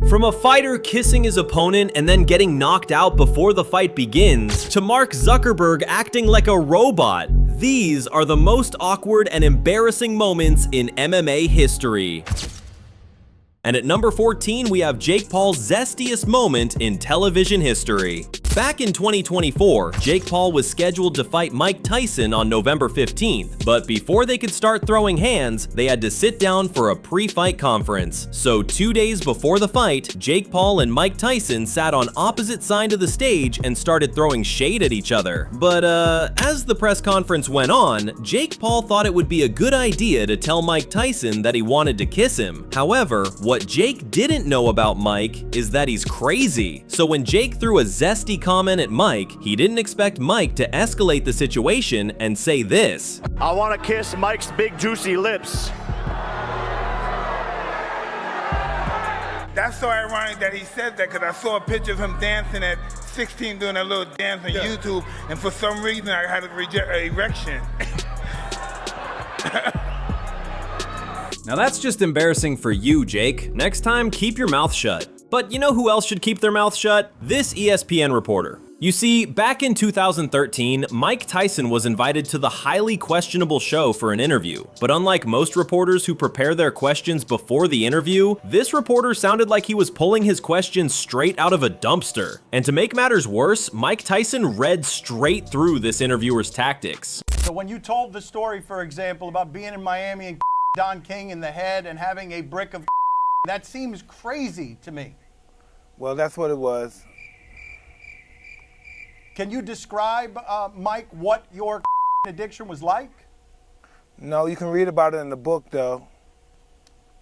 From a fighter kissing his opponent and then getting knocked out before the fight begins, to Mark Zuckerberg acting like a robot, these are the most awkward and embarrassing moments in MMA history. And at number 14, we have Jake Paul's zestiest moment in television history. Back in 2024, Jake Paul was scheduled to fight Mike Tyson on November 15th, but before they could start throwing hands, they had to sit down for a pre-fight conference. So 2 days before the fight, Jake Paul and Mike Tyson sat on opposite sides of the stage and started throwing shade at each other. But as the press conference went on, Jake Paul thought it would be a good idea to tell Mike Tyson that he wanted to kiss him. However, what Jake didn't know about Mike is that he's crazy. So when Jake threw a zesty comment at Mike, he didn't expect Mike to escalate the situation and say this: "I want to kiss Mike's big juicy lips." That's so ironic that he said that, because I saw a picture of him dancing at 16 doing a little dance on YouTube, and for some reason I had an erection. Now that's just embarrassing for you, Jake. Next time, keep your mouth shut. But you know who else should keep their mouth shut? This ESPN reporter. You see, back in 2013, Mike Tyson was invited to the highly questionable show for an interview. But unlike most reporters who prepare their questions before the interview, this reporter sounded like he was pulling his questions straight out of a dumpster. And to make matters worse, Mike Tyson read straight through this interviewer's tactics. So when you told the story, for example, about being in Miami and Don King in the head and having a brick of that seems crazy to me. Well, that's what it was. Can you describe, Mike, what your addiction was like? No, you can read about it in the book, though.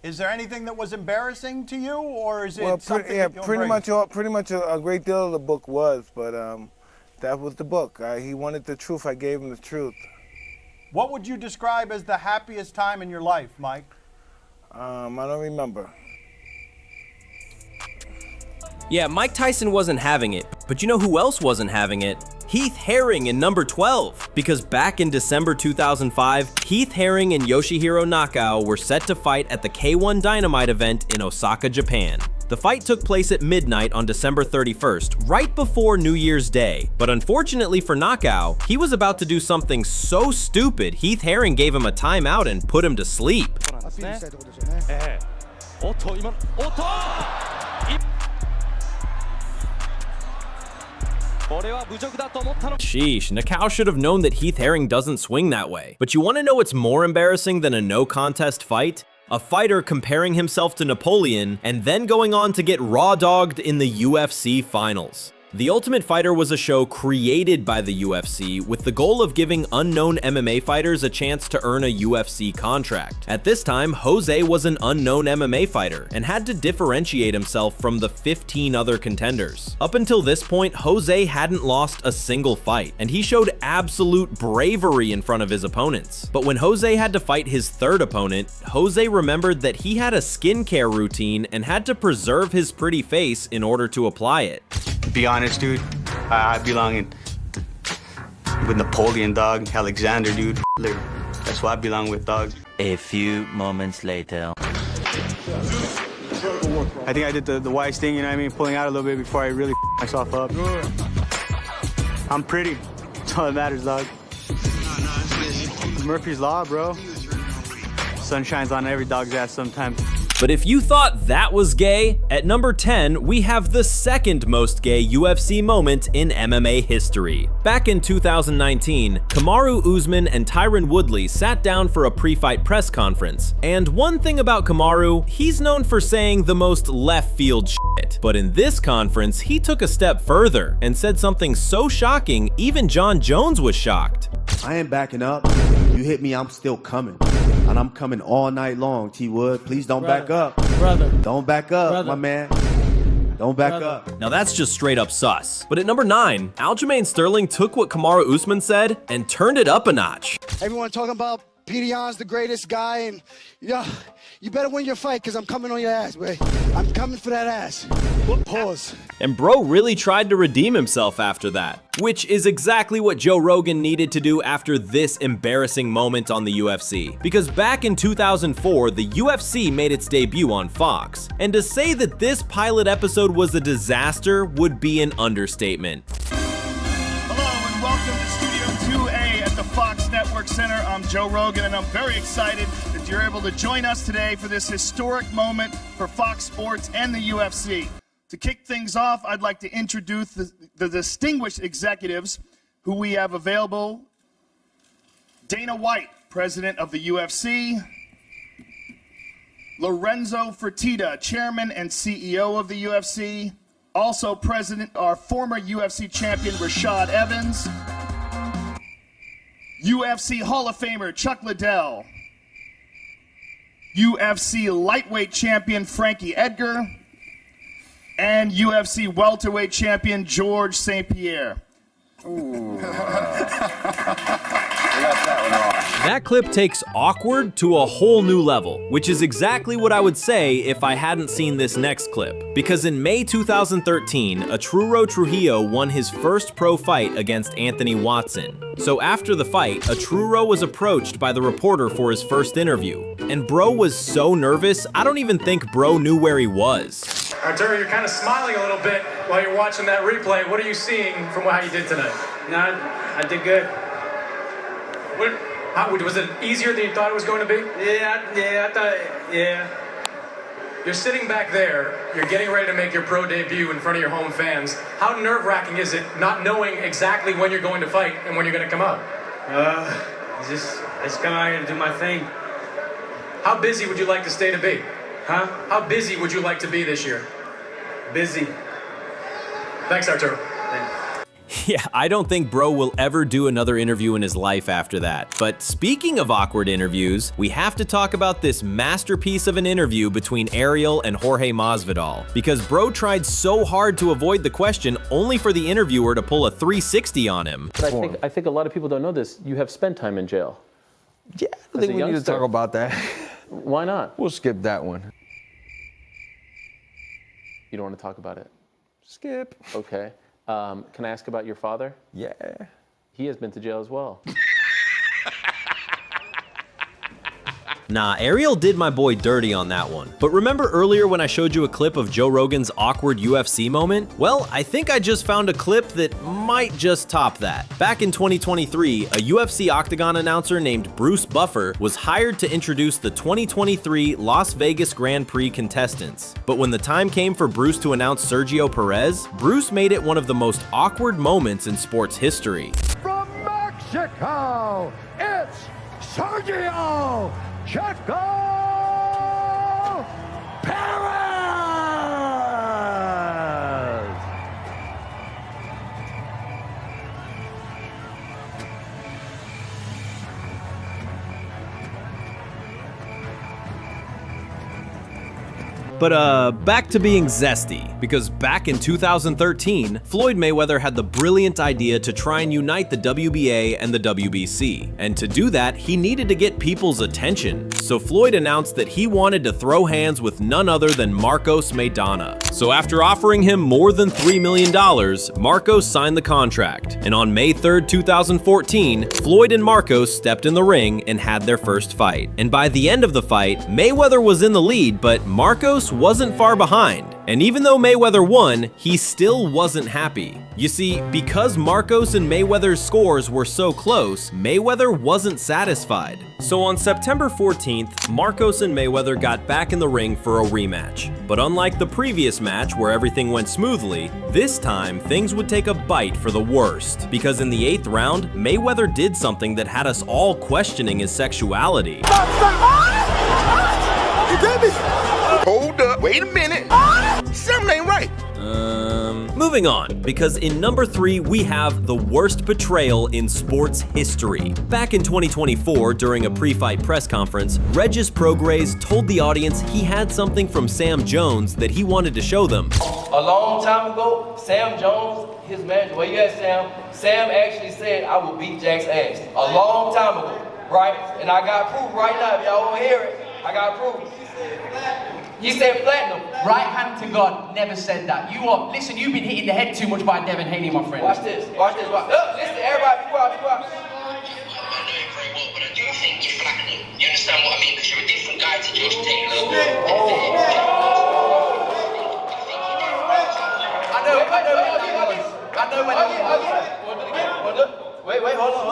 Is there anything that was embarrassing to you, or is it something yeah, that you pretty much a great deal of the book was, but that was the book. He wanted the truth. I gave him the truth. What would you describe as the happiest time in your life, Mike? I don't remember. Yeah, Mike Tyson wasn't having it, but you know who else wasn't having it? Heath Herring in number 12, because back in December 2005, Heath Herring and Yoshihiro Nakao were set to fight at the K1 Dynamite event in Osaka, Japan. The fight took place at midnight on December 31st, right before New Year's Day. But unfortunately for Nakao, he was about to do something so stupid, Heath Herring gave him a timeout and put him to sleep. Sheesh, Nakao should have known that Heath Herring doesn't swing that way. But you want to know what's more embarrassing than a no-contest fight? A fighter comparing himself to Napoleon and then going on to get raw-dogged in the UFC finals. The Ultimate Fighter was a show created by the UFC with the goal of giving unknown MMA fighters a chance to earn a UFC contract. At this time, Jose was an unknown MMA fighter and had to differentiate himself from the 15 other contenders. Up until this point, Jose hadn't lost a single fight, and he showed absolute bravery in front of his opponents. But when Jose had to fight his third opponent, Jose remembered that he had a skincare routine and had to preserve his pretty face in order to apply it. To be honest, dude, I belong with Napoleon, dog. Alexander, dude. That's what I belong with, dog. A few moments later. I think I did the wise thing, you know what I mean? Pulling out a little bit before I really myself up. I'm pretty. That's all that matters, dog. Murphy's Law, bro. Sun shines on every dog's ass sometimes. But if you thought that was gay, at number 10, we have the second most gay UFC moment in MMA history. Back in 2019, Kamaru Usman and Tyron Woodley sat down for a pre-fight press conference. And one thing about Kamaru, he's known for saying the most left field shit. But in this conference, he took a step further and said something so shocking, even John Jones was shocked. I ain't backing up. You hit me, I'm still coming. And I'm coming all night long, T-Wood. Please don't back up. Brother. Don't back up, my man. Don't back up. Now that's just straight up sus. But at number 9, Aljamain Sterling took what Kamaru Usman said and turned it up a notch. Everyone talking about Peterion's the greatest guy, and yeah, you better win your fight because I'm coming on your ass, boy. I'm coming for that ass. Pause. And bro really tried to redeem himself after that, which is exactly what Joe Rogan needed to do after this embarrassing moment on the UFC. Because back in 2004, the UFC made its debut on Fox. And to say that this pilot episode was a disaster would be an understatement. Hello and welcome to Studio 2A at the Fox Network Center. I'm Joe Rogan and I'm very excited that you're able to join us today for this historic moment for Fox Sports and the UFC. To kick things off, I'd like to introduce the distinguished executives who we have available. Dana White, president of the UFC. Lorenzo Fertitta, chairman and CEO of the UFC. Also present, our former UFC champion, Rashad Evans. UFC Hall of Famer, Chuck Liddell. UFC lightweight champion, Frankie Edgar. And UFC welterweight champion, George St. Pierre. That clip takes awkward to a whole new level, which is exactly what I would say if I hadn't seen this next clip. Because in May 2013, Arturo Trujillo won his first pro fight against Anthony Watson. So after the fight, Arturo was approached by the reporter for his first interview. And bro was so nervous, I don't even think bro knew where he was. Arturo, you're kind of smiling a little bit while you're watching that replay. What are you seeing from how you did tonight? No, I did good. Was it easier than you thought it was going to be? Yeah, I thought, yeah. You're sitting back there, you're getting ready to make your pro debut in front of your home fans. How nerve-wracking is it not knowing exactly when you're going to fight and when you're going to come out? I just come out here to do my thing. How busy would you like to stay to be? Huh? How busy would you like to be this year? Busy. Thanks, Arturo. Thanks. Yeah, I don't think bro will ever do another interview in his life after that. But speaking of awkward interviews, we have to talk about this masterpiece of an interview between Ariel and Jorge Masvidal. Because bro tried so hard to avoid the question only for the interviewer to pull a 360 on him. But I think a lot of people don't know this. You have spent time in jail. Yeah, I don't think we need to talk about that. Why not? We'll skip that one. You don't want to talk about it? Skip. Okay. Can I ask about your father? Yeah. He has been to jail as well. Nah, Ariel did my boy dirty on that one. But remember earlier when I showed you a clip of Joe Rogan's awkward UFC moment? Well, I think I just found a clip that might just top that. Back in 2023, a UFC Octagon announcer named Bruce Buffer was hired to introduce the 2023 Las Vegas Grand Prix contestants. But when the time came for Bruce to announce Sergio Perez, Bruce made it one of the most awkward moments in sports history. From Mexico, it's Sergio Checo Perez! But back to being zesty, because back in 2013, Floyd Mayweather had the brilliant idea to try and unite the WBA and the WBC. And to do that, he needed to get people's attention. So Floyd announced that he wanted to throw hands with none other than Marcos Maidana. So after offering him more than $3 million, Marcos signed the contract. And on May 3rd, 2014, Floyd and Marcos stepped in the ring and had their first fight. And by the end of the fight, Mayweather was in the lead, but Marcos wasn't far behind. And even though Mayweather won, he still wasn't happy. You see, because Marcos and Mayweather's scores were so close, Mayweather wasn't satisfied. So on September 14th, Marcos and Mayweather got back in the ring for a rematch. But unlike the previous match where everything went smoothly, this time things would take a bite for the worst. Because in the 8th round, Mayweather did something that had us all questioning his sexuality. You did me! Hold up, wait a minute. Something ain't right. Moving on, because in number 3, we have the worst betrayal in sports history. Back in 2024, during a pre-fight press conference, Regis Prograis told the audience he had something from Sam Jones that he wanted to show them. A long time ago, Sam Jones, his manager, where you at, Sam? Sam actually said, I will beat Jack's ass. A long time ago. right? And I got proof right now. If y'all won't hear it, I got proof. You said platinum. Right hand to God, never said that. Listen, you've been hitting the head too much by Devin Haney, my friend. Watch this. Look, listen, everybody, be quiet. I know it very well, but I do think you're flattening. You understand what I mean? Because you're a different guy to Josh Taylor. I know when that was. Wait, hold on.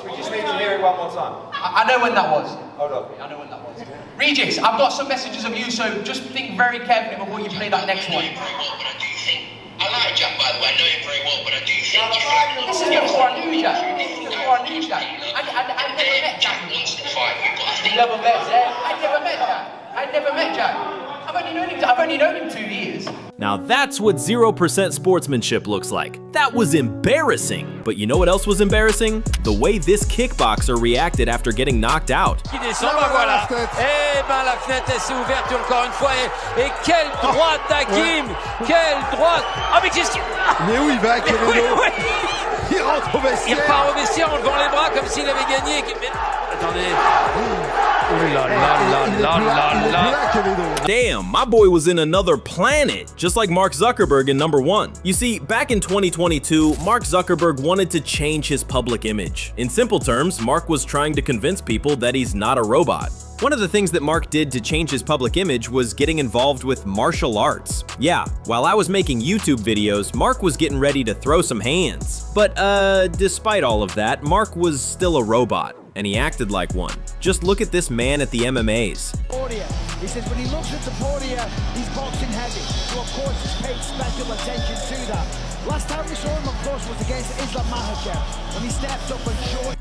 We just need to hear it one more time. I know when that was. Hold on. I know when that was. Regis, I've got some messages of you, so just think very carefully before you play that next one. I like Jack, by the way. I know him very well, but I do think this is before I knew Jack. I never met Jack. You never met Jack? I never met Jack. I've only known him 2 years. Now that's what 0% sportsmanship looks like. That was embarrassing. But you know what else was embarrassing? The way this kickboxer reacted after getting knocked out. Qui descend, ben voilà. Eh ben la fenêtre s'est ouverte encore une fois. Et quelle droite d'Hakim! Quelle droite! Ah mais qu'est-ce qu'il... Mais où il va, Canelo? Il rentre au vestiaire. Il repart au vestiaire en levant les bras comme s'il avait gagné. Mais... Attendez. Damn, my boy was in another planet, just like Mark Zuckerberg in #1. You see, back in 2022, Mark Zuckerberg wanted to change his public image. In simple terms, Mark was trying to convince people that he's not a robot. One of the things that Mark did to change his public image was getting involved with martial arts. Yeah, while I was making YouTube videos, Mark was getting ready to throw some hands. But despite all of that, Mark was still a robot, and he acted like one. Just look at this man at the MMAs. He says when he looks at the podium, he's boxing heavy, so of course he's paid special attention to that. Last time we saw him, of course, was against Islam Makhachev, when he stepped up and showed